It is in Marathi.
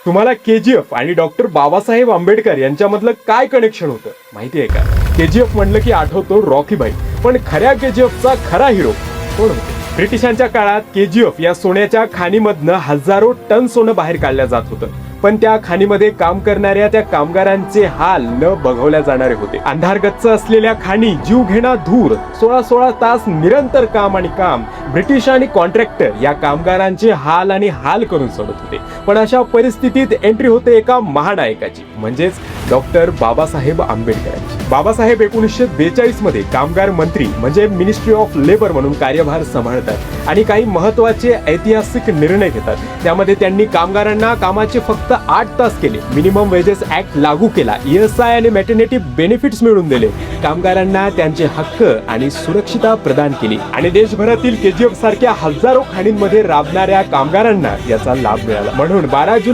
तुम्हाला केजीएफ आणि डॉक्टर बाबासाहेब आंबेडकर यांच्यामधलं काय कनेक्शन होतं माहिती आहे का? केजीएफ म्हणलं की आठवतो रॉकी भाई, पण खऱ्या केजीएफचा खरा हिरो कोण होता? ब्रिटिशांच्या काळात केजीएफ या सोन्याच्या खाणीमधनं हजारो टन सोनं बाहेर काढलं जात होतं, पण त्या खाणीमध्ये काम करणाऱ्या त्या कामगारांचे हाल न बघवल्या जाणारे होते. अंधारगच्च असलेल्या खाणी, जीवघेणा धूर, 16-16 तास निरंतर काम आणि काम, ब्रिटिश आणि कॉन्ट्रॅक्टर या कामगारांचे हाल आणि हाल करून सोडत होते. पण अशा परिस्थितीत एंट्री होते एका महानायकाची, म्हणजेच डॉक्टर बाबासाहेब आंबेडकरांची. बाबासाहेब 1942 मध्ये कामगार मंत्री म्हणजे मिनिस्ट्री ऑफ लेबर म्हणून कार्यभार सांभाळतात आणि काही महत्वाचे ऐतिहासिक निर्णय घेतात. त्यामध्ये त्यांनी कामगारांना कामाचे फक्त 8 तास केले, मिनिमम वेजेस ऍक्ट लागू केला, ESI आणि मॅटर्निटी बेनिफिट्स मिळवून दिले, कामगारांना त्यांचे हक्क आणि सुरक्षितता प्रदान केली आणि देशभरातील केजीएफ सारख्या हजारो खाणींमध्ये राबणाऱ्या कामगारांना याचा लाभ मिळाला. म्हणून 12 जुलै